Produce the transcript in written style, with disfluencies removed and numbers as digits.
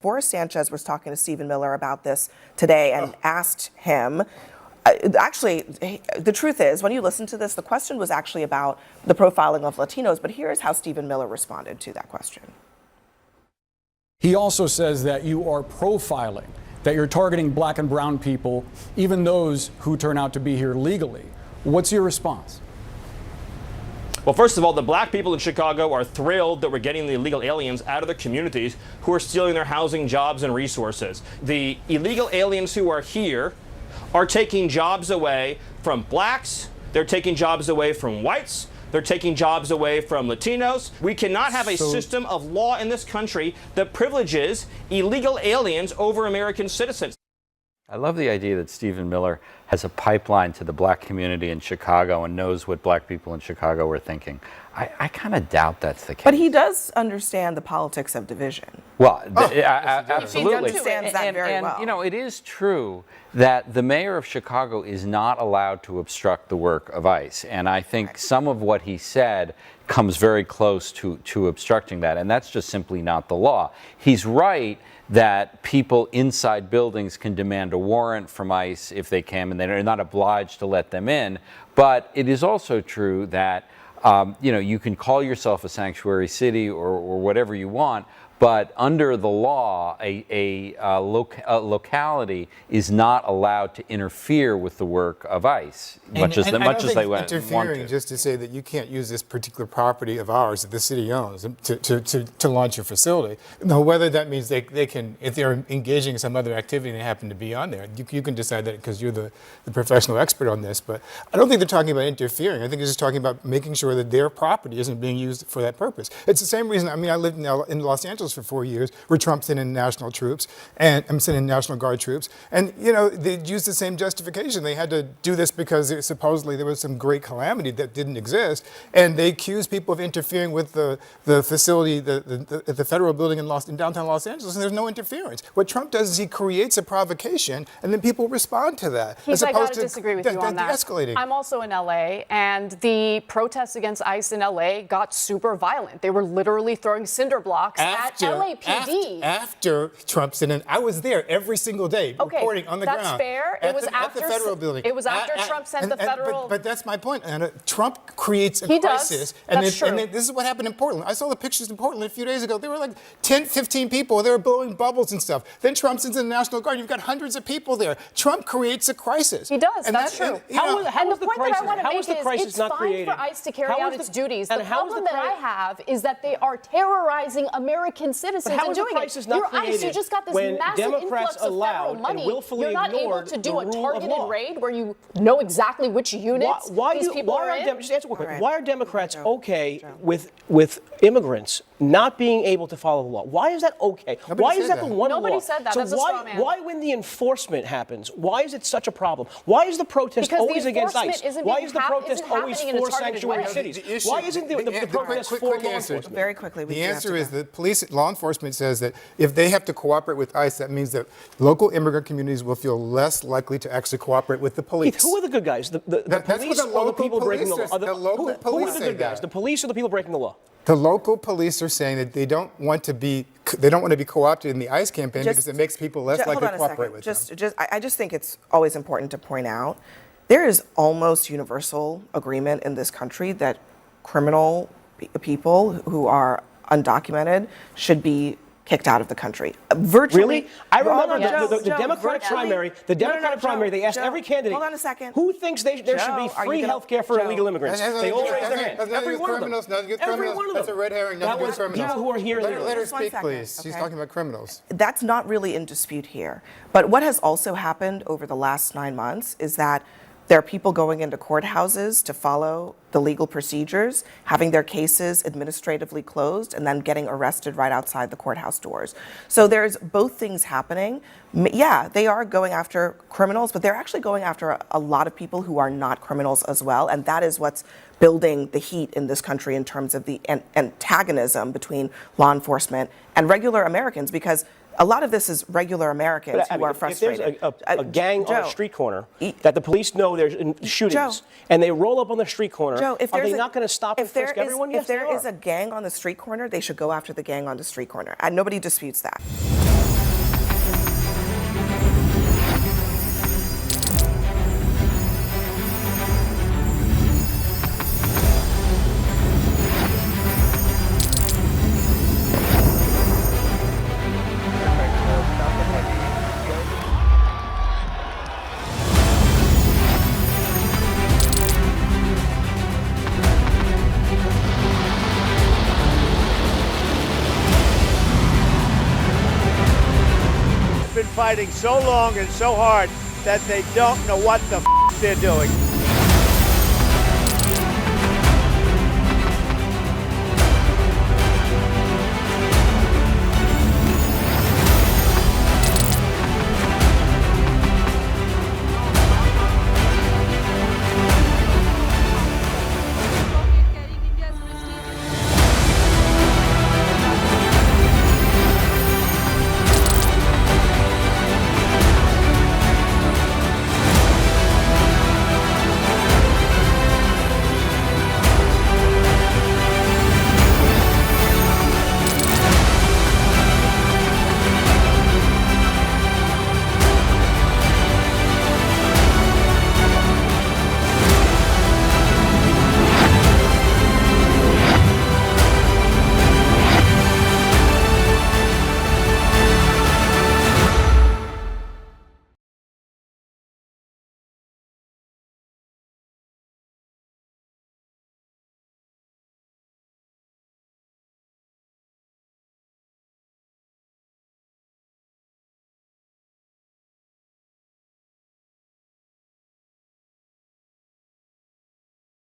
Boris Sanchez was talking to Stephen Miller about this today and asked him, actually, the truth is, when you listen to this, the question was actually about the profiling of Latinos, but here's how Stephen Miller responded to that question. He also says that you are profiling, that you're targeting black and brown people, even those who turn out to be here legally. What's your response? Well, first of all, the black people in Chicago are thrilled that we're getting the illegal aliens out of their communities who are stealing their housing, jobs, and resources. The illegal aliens who are here are taking jobs away from blacks, they're taking jobs away from whites, they're taking jobs away from Latinos. We cannot have a system of law in this country that privileges illegal aliens over American citizens. I love the idea that Stephen Miller has a pipeline to the black community in Chicago and knows what black people in Chicago are thinking. I kind of doubt that's the case. But he does understand the politics of division. Well, absolutely. He understands that very well. You know, it is true that the mayor of Chicago is not allowed to obstruct the work of ICE. And I think some of what he said comes very close to obstructing that. And that's just simply not the law. He's right that people inside buildings can demand a warrant from ICE if they can, and they're not obliged to let them in. But it is also true that you know, you can call yourself a sanctuary city or whatever you want, but under the law, a locality is not allowed to interfere with the work of ICE, much as they want interfering, just to say that you can't use this particular property of ours that the city owns to launch your facility. Now, whether that means they can, if they're engaging in some other activity and they happen to be on there, you can decide that because you're the professional expert on this. But I don't think they're talking about interfering. I think they're just talking about making sure that their property isn't being used for that purpose. It's the same reason. I mean, I lived in Los Angeles for 4 years, where Trump sent in national troops, and I'm sending National Guard troops, and you know they used the same justification. They had to do this because supposedly there was some great calamity that didn't exist, and they accused people of interfering with the facility, the federal building in downtown Los Angeles, and there's no interference. What Trump does is he creates a provocation, and then people respond to that. I got to disagree with you on that. De-escalating. I'm also in LA, and the protests against ICE in LA got super violent. They were literally throwing cinder blocks at LAPD. After Trump sent in, I was there every single day reporting on the ground. That's fair. It was after the federal building. It was after Trump sent the federal. But that's my point, Anna. Trump creates a crisis, and this is what happened in Portland. I saw the pictures in Portland a few days ago. There were like 10, 15 people. They were blowing bubbles and stuff. Then Trump sends in the National Guard. You've got hundreds of people there. Trump creates a crisis. He does. That's true. How is the point that I want to make is it's fine for ICE to carry out its duties. The problem that I have is that they are terrorizing American citizens and doing it. You're ICE. You just got this massive influx of federal money. You're not able to do a targeted raid where you know exactly which units these people are in. Just answer one question. Why are Democrats okay with immigrants not being able to follow the law? Why is that okay? Why is that the one law? Nobody said that. So That's a straw man. why, when the enforcement happens, why is it such a problem? Why is the protest always against ICE? Why is the protest always for sanctuary cities? Why isn't the protest for law enforcement? Very quickly. The answer is that law enforcement says that if they have to cooperate with ICE, that means that local immigrant communities will feel less likely to actually cooperate with the police. Who are the good guys? The police or the people breaking the law? Who are the good guys? The police or the people breaking the law? The local police are saying that they don't want to be co-opted in the ICE campaign because it makes people less likely to cooperate with them. I just think it's always important to point out there is almost universal agreement in this country that criminal people who are undocumented should be kicked out of the country. Virtually. Really? I remember the Democratic primary. The Democratic primary, they asked every candidate, hold on a second. Who thinks there should be free health care for illegal immigrants? They all raised their hand. Every one of them. Every one of them. That's a red herring. That was people who are here. Let her speak, please. She's talking about criminals. That's not really in dispute here. But what has also happened over the last 9 months is that there are people going into courthouses to follow the legal procedures, having their cases administratively closed, and then getting arrested right outside the courthouse doors. So there's both things happening. Yeah, they are going after criminals, but they're actually going after a lot of people who are not criminals as well, and that is what's building the heat in this country in terms of the antagonism between law enforcement and regular Americans, because a lot of this is regular Americans who are frustrated. If there's a gang on a street corner that the police know there's shootings, and they roll up on the street corner, are they not going to stop and frisk everyone? If there is a gang on the street corner, they should go after the gang on the street corner. And nobody disputes that. been fighting so long and so hard that they don't know what the they're doing.